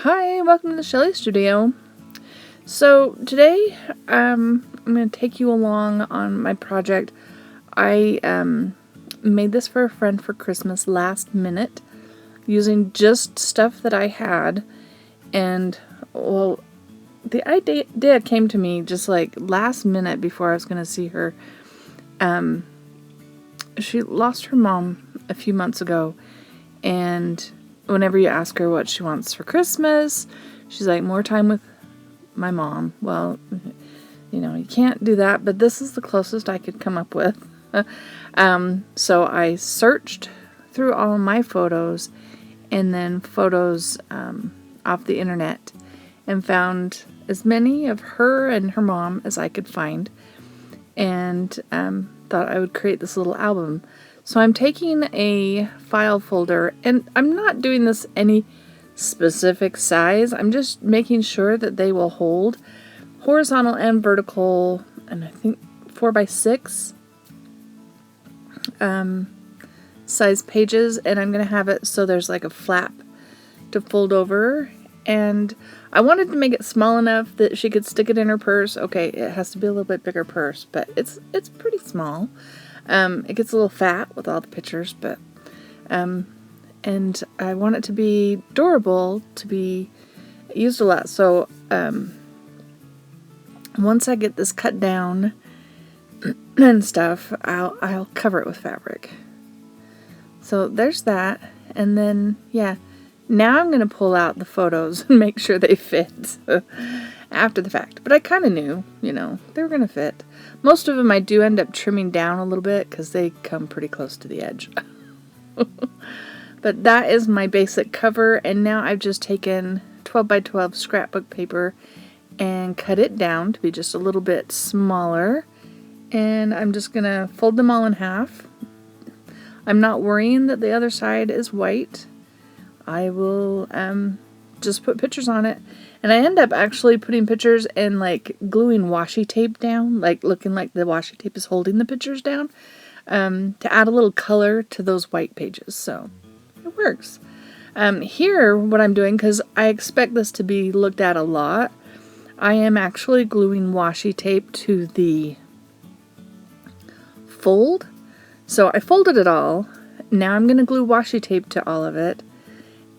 Hi, welcome to the Shelly Studio. So today, I'm going to take you along on my project. I made this for a friend for Christmas last minute, using just stuff that I had, and well, the idea came to me just like last minute before I was going to see her. She lost her mom a few months ago, and whenever you ask her what she wants for Christmas, she's like, more time with my mom. Well, you can't do that, but this is the closest I could come up with. So I searched through all my photos and then photos off the internet and found as many of her and her mom as I could find, and thought I would create this little album. So I'm taking a file folder, and I'm not doing this any specific size. I'm just making sure that they will hold horizontal and vertical, and I think 4x6 size pages, and I'm going to have it so there's like a flap to fold over. And I wanted to make it small enough that she could stick it in her purse. Okay, it has to be a little bit bigger purse, but it's pretty small. It gets a little fat with all the pictures, but and I want it to be durable, to be used a lot. So once I get this cut down and stuff, I'll cover it with fabric. So there's that, and then yeah, now I'm gonna pull out the photos and make sure they fit after the fact. But I kind of knew, they were gonna fit. Most of them I do end up trimming down a little bit because they come pretty close to the edge. But that is my basic cover, and now I've just taken 12x12 scrapbook paper and cut it down to be just a little bit smaller, and I'm just gonna fold them all in half. I'm not worrying that the other side is white. I will just put pictures on it, and I end up actually putting pictures and like gluing washi tape down, like looking like the washi tape is holding the pictures down, to add a little color to those white pages. So it works. Here, what I'm doing, because I expect this to be looked at a lot, I am actually gluing washi tape to the fold. So I folded it all. Now I'm going to glue washi tape to all of it.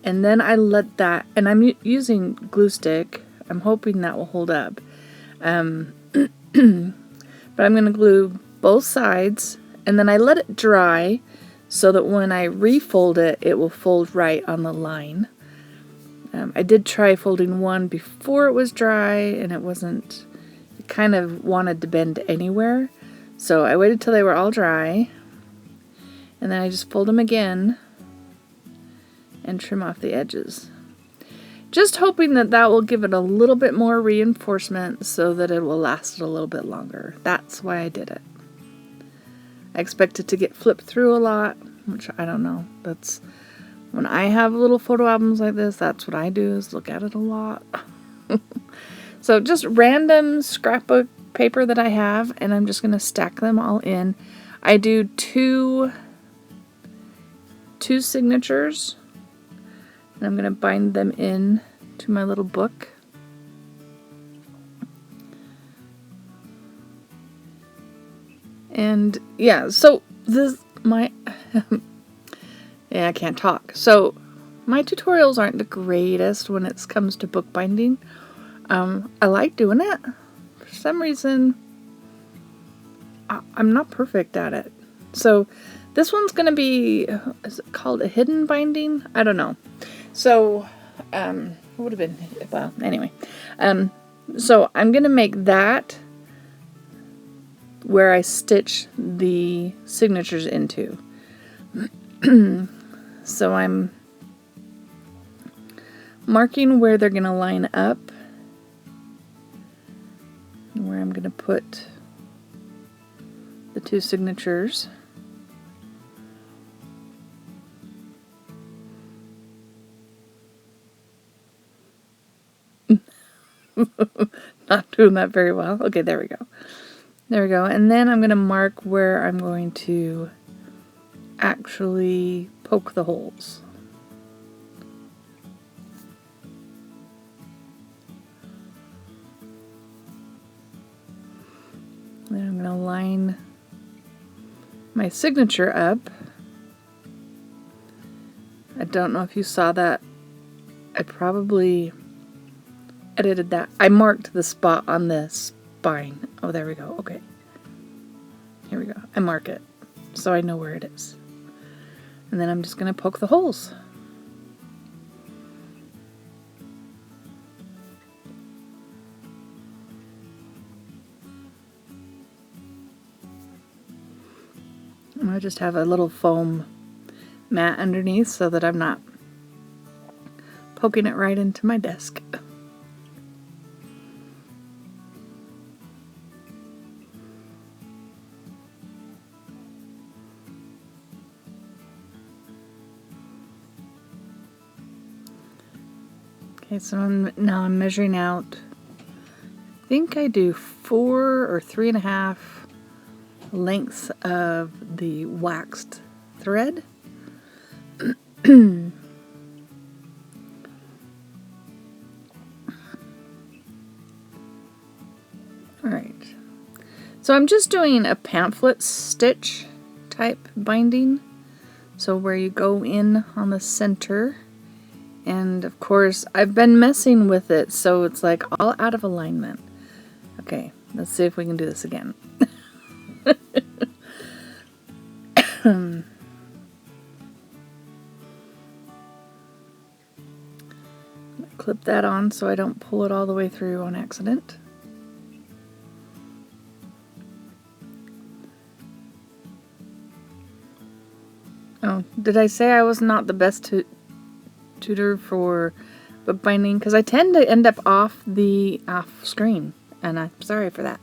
And then I let that, and I'm using glue stick. I'm hoping that will hold up. But I'm going to glue both sides, and then I let it dry so that when I refold it, it will fold right on the line. I did try folding one before it was dry, and it kind of wanted to bend anywhere. So I waited till they were all dry, and then I just fold them again and trim off the edges. Just hoping that will give it a little bit more reinforcement so that it will last a little bit longer. That's why I did it. I expect it to get flipped through a lot, which I don't know. That's when I have little photo albums like this, that's what I do, is look at it a lot. So just random scrapbook paper that I have, and I'm just going to stack them all in. I do two signatures, and I'm going to bind them in to my little book. And yeah, so this yeah, I can't talk. So my tutorials aren't the greatest when it comes to bookbinding. I like doing it. For some reason, I'm not perfect at it. So this one's going to be, is it called a hidden binding? I don't know. So, it would have been, well, anyway. So I'm going to make that where I stitch the signatures into. So I'm marking where they're going to line up, where I'm going to put the two signatures. Not doing that very well. Okay, there we go. There we go. And then I'm going to mark where I'm going to actually poke the holes. Then I'm going to line my signature up. I don't know if you saw that. I probably edited that. I marked the spot on this spine. Oh, there we go. Okay. Here we go. I mark it so I know where it is. And then I'm just going to poke the holes. And I just have a little foam mat underneath so that I'm not poking it right into my desk. Okay, so now I'm measuring out, I think I do 4 or 3.5 lengths of the waxed thread. Alright, so I'm just doing a pamphlet stitch type binding, so where you go in on the center, and of course I've been messing with it so it's like all out of alignment. Okay, let's see if we can do this again. Clip that on so I don't pull it all the way through on accident. Oh, did I say I was not the best tutor for bookbinding? Because I tend to end up off screen, and I'm sorry for that.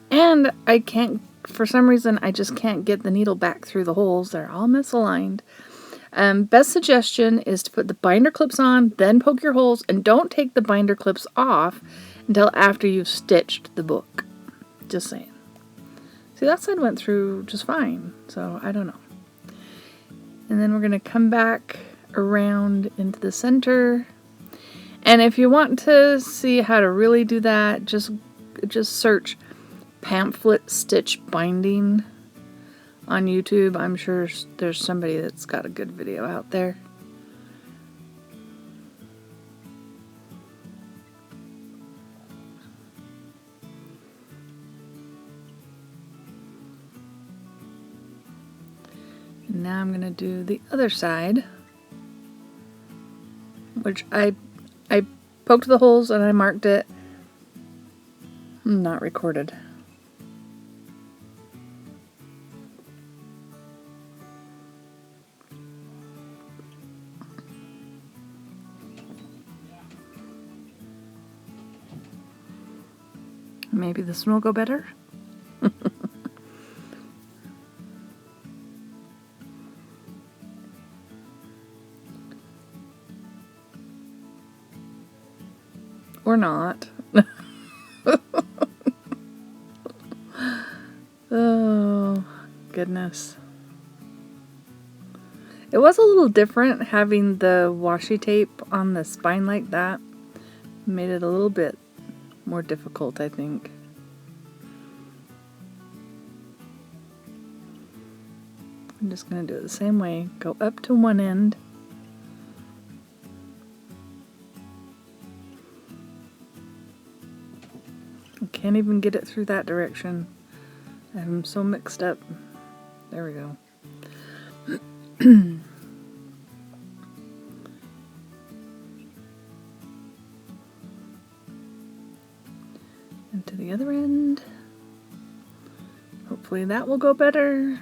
And I can't, for some reason, I just can't get the needle back through the holes. They're all misaligned. Best suggestion is to put the binder clips on, then poke your holes, and don't take the binder clips off until after you've stitched the book. Just saying. See, that side went through just fine, so I don't know. And then we're going to come back around into the center. And if you want to see how to really do that, just search pamphlet stitch binding on YouTube. I'm sure there's somebody that's got a good video out there. And now I'm going to do the other side, which I poked the holes and I marked it. Not recorded. Maybe this one will go better. Or not. Oh, goodness. It was a little different having the washi tape on the spine like that. Made it a little bit more difficult, I think. I'm just going to do it the same way. Go up to one end. I can't even get it through that direction. I'm so mixed up. There we go. And to the other end. Hopefully that will go better.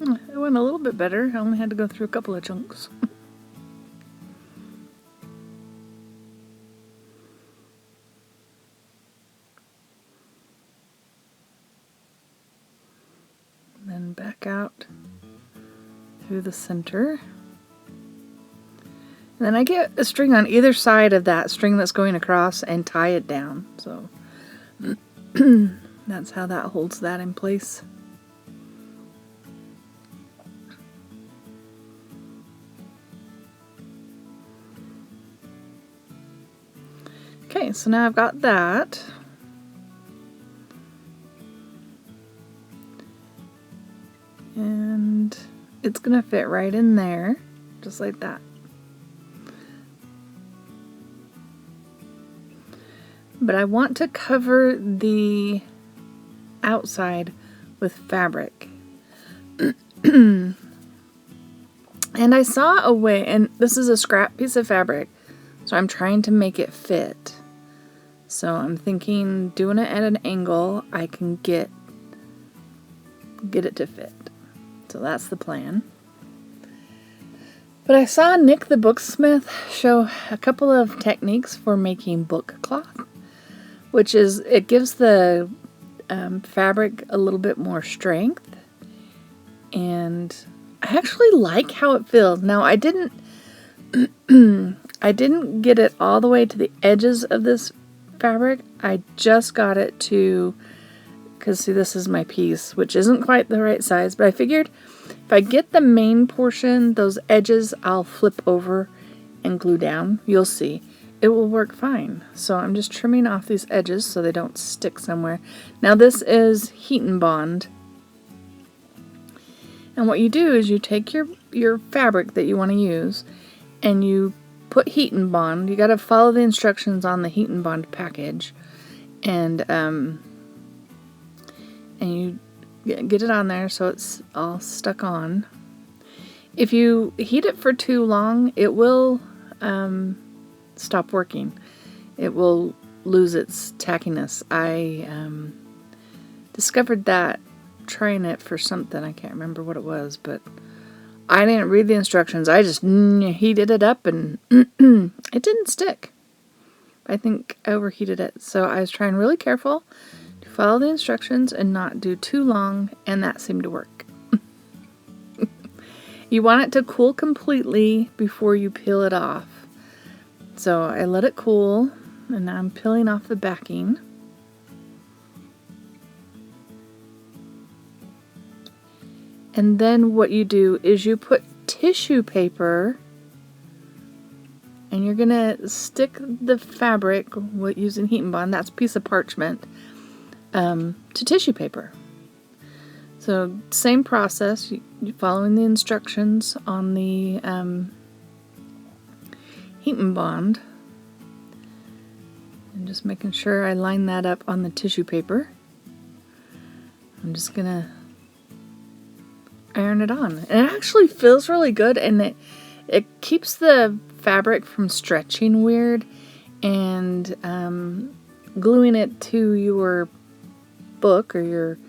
It went a little bit better. I only had to go through a couple of chunks. Then back out through the center. And then I get a string on either side of that string that's going across and tie it down. So that's how that holds that in place. Okay, so now I've got that. And it's gonna fit right in there, just like that. But I want to cover the outside with fabric. And I saw a way, and this is a scrap piece of fabric, so I'm trying to make it fit. So I'm thinking doing it at an angle, I can get it to fit. So that's the plan. But I saw Nick the Booksmith show a couple of techniques for making book cloth, which is, it gives the fabric a little bit more strength, and I actually like how it feels. Now I didn't I didn't get it all the way to the edges of this fabric. I just got it to, because see, this is my piece, which isn't quite the right size, but I figured if I get the main portion, those edges I'll flip over and glue down. You'll see. It will work fine. So I'm just trimming off these edges so they don't stick somewhere. Now this is Heat and Bond. And what you do is you take your fabric that you want to use and you put Heat and Bond. You got to follow the instructions on the Heat and Bond package. And you get it on there so it's all stuck on. If you heat it for too long, it will stop working. It will lose its tackiness. I discovered that trying it for something. I can't remember what it was, but I didn't read the instructions. I just heated it up and it didn't stick. I think I overheated it. So I was trying really careful to follow the instructions and not do too long, and that seemed to work. You want it to cool completely before you peel it off. So I let it cool, and now I'm peeling off the backing. And then what you do is you put tissue paper, and you're gonna stick the fabric using Heat and Bond, that's a piece of parchment, to tissue paper. So same process, you're following the instructions on the Heat and Bond, and just making sure I line that up on the tissue paper. I'm just gonna iron it on. And it actually feels really good, and it keeps the fabric from stretching weird, and gluing it to your book or your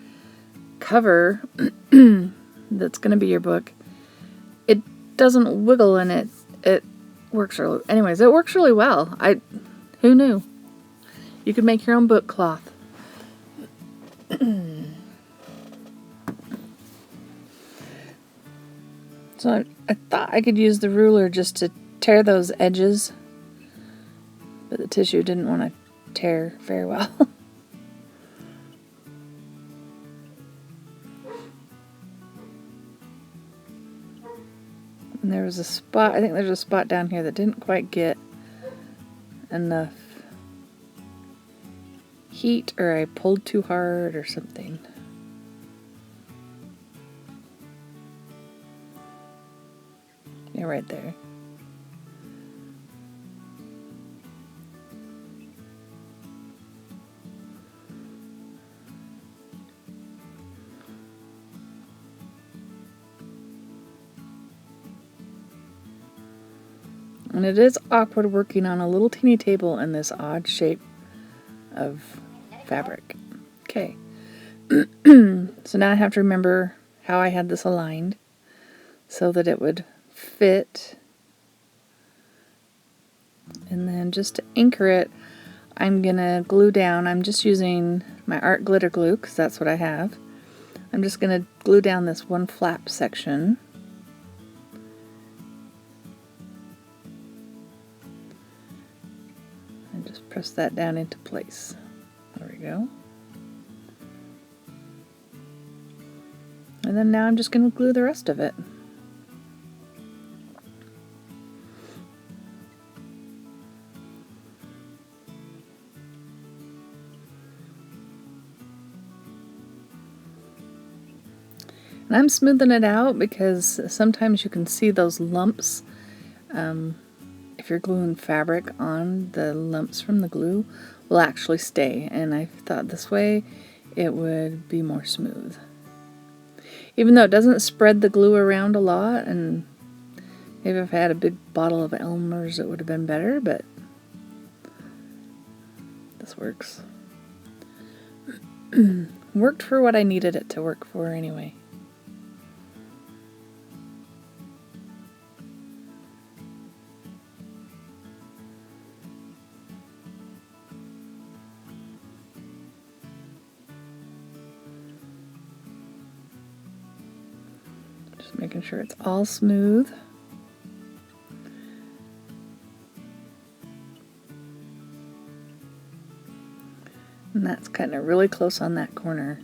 cover that's going to be your book, it doesn't wiggle, and it works really, anyways, it works really well. Who knew? You could make your own book cloth. So I thought I could use the ruler just to tear those edges, but the tissue didn't want to tear very well. And there was a spot, I think there's a spot down here that didn't quite get enough heat, or I pulled too hard or something. Yeah, right there. And it is awkward working on a little teeny table in this odd shape of fabric. Okay. So now I have to remember how I had this aligned so that it would fit. And then just to anchor it, I'm gonna glue down. I'm just using my art glitter glue because that's what I have. I'm just gonna glue down this one flap section. And just press that down into place. There we go. And then now I'm just gonna glue the rest of it. And I'm smoothing it out because sometimes you can see those lumps. If you're gluing fabric on, the lumps from the glue will actually stay. And I thought this way it would be more smooth. Even though it doesn't spread the glue around a lot, and maybe if I had a big bottle of Elmer's it would have been better, but this works. Worked for what I needed it to work for anyway. Just making sure it's all smooth. And that's kind of really close on that corner.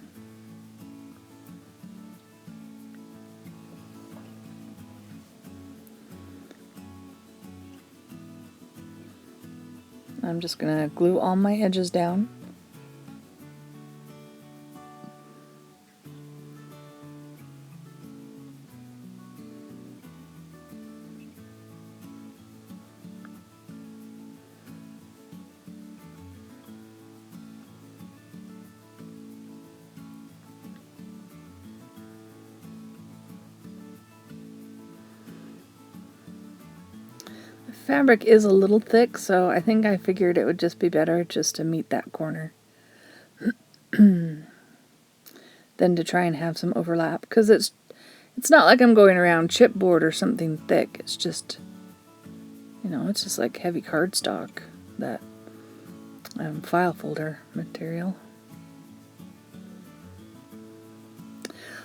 I'm just going to glue all my edges down. Fabric is a little thick, so I think I figured it would just be better just to meet that corner than to try and have some overlap, because it's not like I'm going around chipboard or something thick. It's just, you know, it's just like heavy cardstock, that file folder material.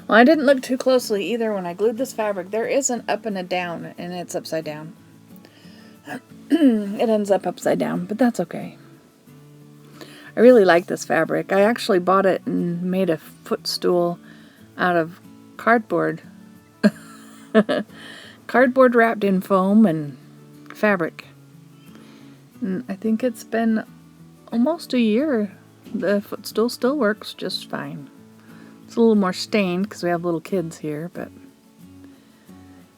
Well, I didn't look too closely either when I glued this fabric. There is an up and a down, and it's upside down. It ends up upside down, but that's okay. I really like this fabric. I actually bought it and made a footstool out of cardboard. Cardboard wrapped in foam and fabric. And I think it's been almost a year. The footstool still works just fine. It's a little more stained because we have little kids here,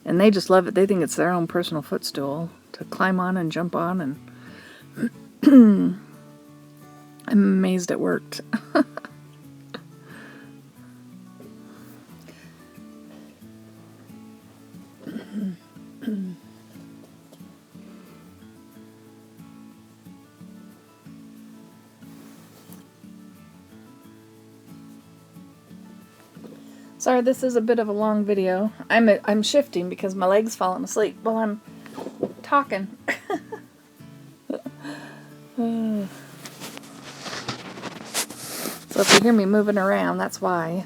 and they just love it. They think it's their own personal footstool to climb on and jump on, and I'm amazed it worked. Sorry, this is a bit of a long video. I'm shifting because my leg's falling asleep while I'm talking. So if you hear me moving around, that's why.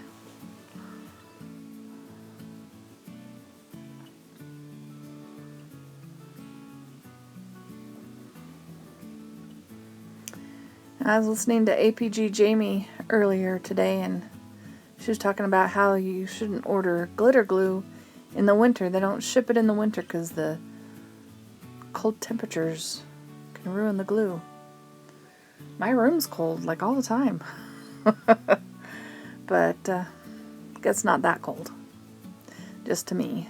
I was listening to APG Jamie earlier today, and she was talking about how you shouldn't order glitter glue in the winter. They don't ship it in the winter because the cold temperatures can ruin the glue. My room's cold, like all the time. But it's not that cold. Just to me.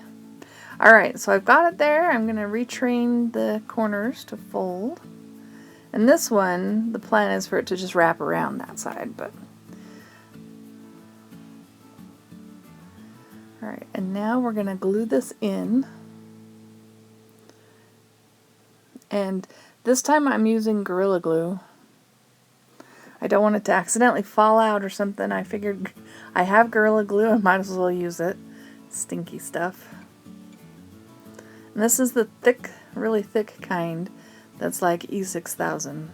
Alright, so I've got it there. I'm going to retrain the corners to fold. And this one, the plan is for it to just wrap around that side, but... Alright, and now we're going to glue this in. And this time I'm using Gorilla Glue. I don't want it to accidentally fall out or something. I figured I have Gorilla Glue, I might as well use it. Stinky stuff. And this is the thick, really thick kind that's like E6000.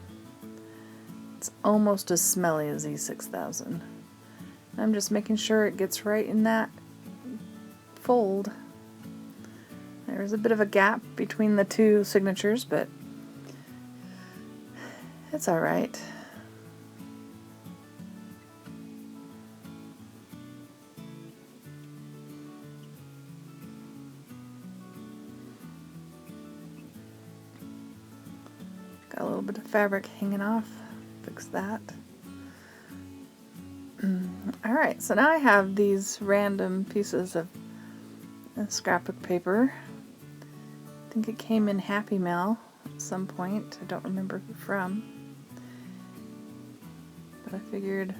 It's almost as smelly as E6000. I'm just making sure it gets right in that fold. There's a bit of a gap between the two signatures, but it's alright. Got a little bit of fabric hanging off. Fix that. Alright, so now I have these random pieces of scrapbook paper. I think it came in Happy Mail at some point. I don't remember who from. But I figured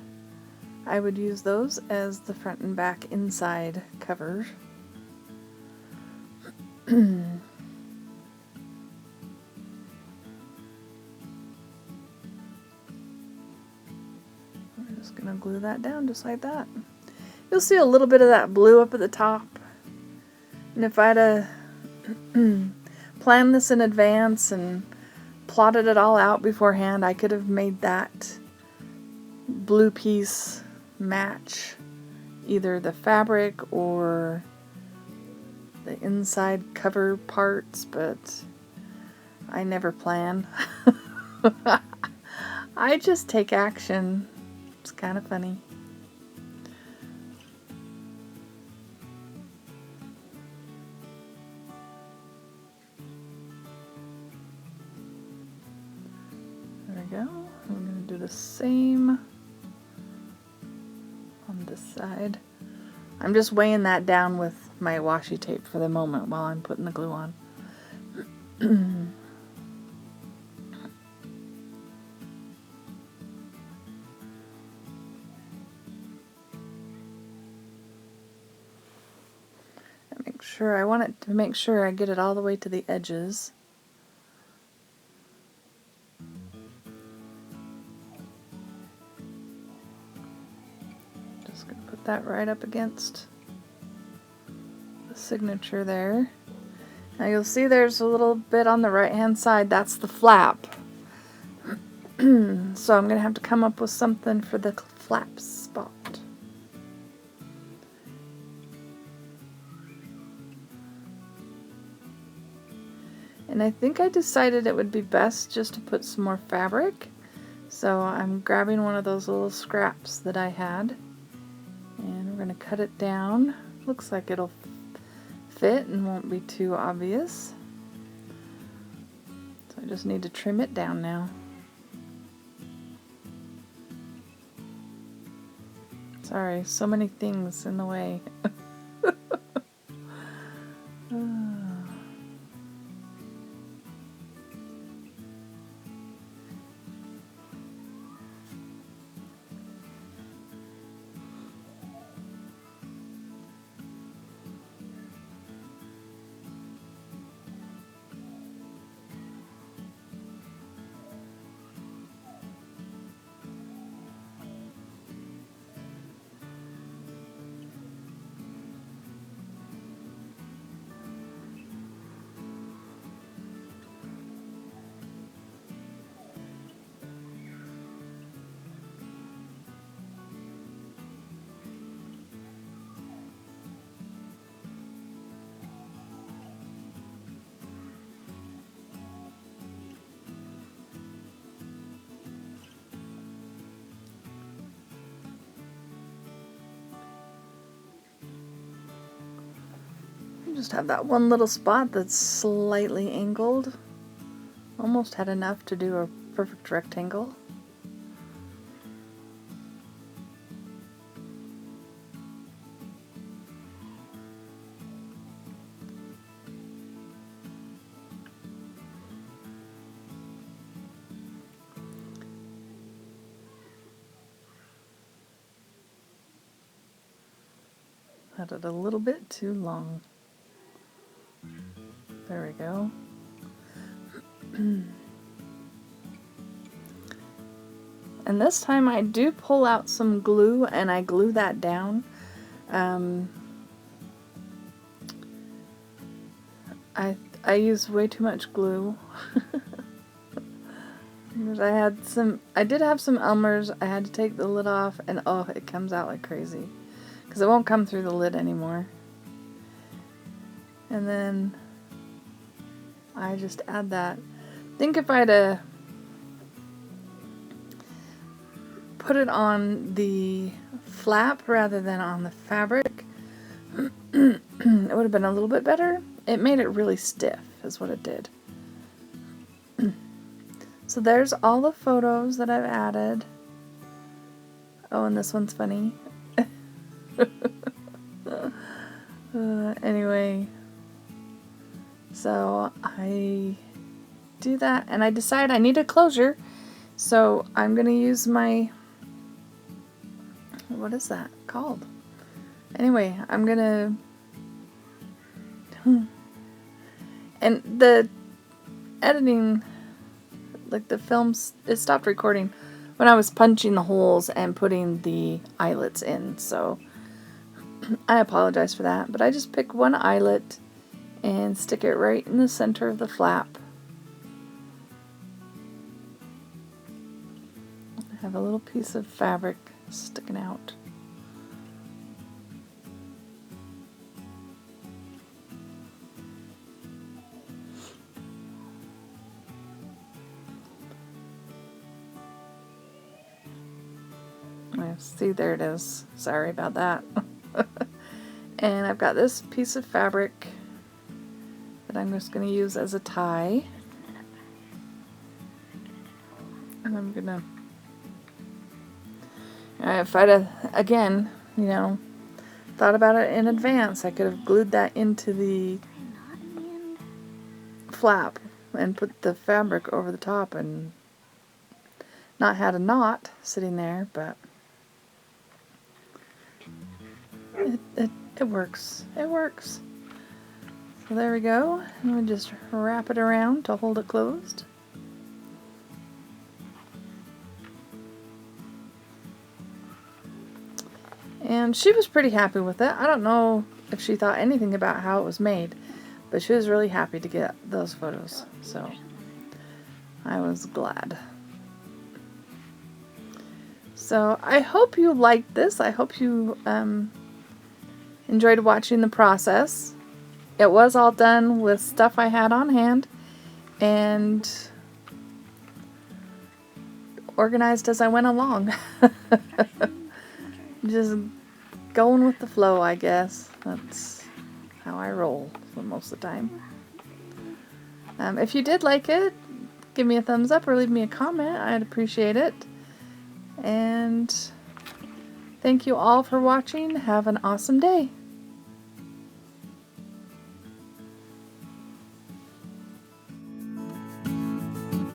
I would use those as the front and back inside covers. I'm just going to glue that down just like that. You'll see a little bit of that blue up at the top. And if I'd planned this in advance and plotted it all out beforehand, I could have made that blue piece match either the fabric or the inside cover parts, but I never plan. I just take action. It's kind of funny. There we go. We're going to do the same on this side. I'm just weighing that down with my washi tape for the moment while I'm putting the glue on. I want it to make sure I get it all the way to the edges. Just going to put that right up against the signature there. Now you'll see there's a little bit on the right hand side, that's the flap. So I'm going to have to come up with something for the flap spot. And I think I decided it would be best just to put some more fabric. So I'm grabbing one of those little scraps that I had. And we're going to cut it down. Looks like it'll fit and won't be too obvious. So I just need to trim it down now. Sorry, so many things in the way. Just have that one little spot that's slightly angled. Almost had enough to do a perfect rectangle. Had it a little bit too long. There we go. And this time I do pull out some glue and I glue that down. I use way too much glue. I did have some Elmer's. I had to take the lid off and oh, it comes out like crazy. Because it won't come through the lid anymore. And then I just add that. I think if I'd put it on the flap rather than on the fabric, it would have been a little bit better. It made it really stiff, is what it did. So there's all the photos that I've added. Oh, and this one's funny. Anyway, so I do that, and I decide I need a closure, so I'm gonna use my, what is that called? Anyway, I'm gonna, and the editing, like the films, it stopped recording when I was punching the holes and putting the eyelets in, so I apologize for that, but I just pick one eyelet and stick it right in the center of the flap. I have a little piece of fabric sticking out. See, there it is. Sorry about that. And I've got this piece of fabric that I'm just going to use as a tie. And I'm going to, if I'd have, again, you know, thought about it in advance, I could have glued that into the flap and put the fabric over the top and not had a knot sitting there, but it works. It works. So there we go. And we just wrap it around to hold it closed. And she was pretty happy with it. I don't know if she thought anything about how it was made, but she was really happy to get those photos. So I was glad. So I hope you liked this. I hope you enjoyed watching the process. It was all done with stuff I had on hand and organized as I went along. Just going with the flow, I guess. That's how I roll most of the time. If you did like it, give me a thumbs up or leave me a comment. I'd appreciate it. And thank you all for watching. Have an awesome day.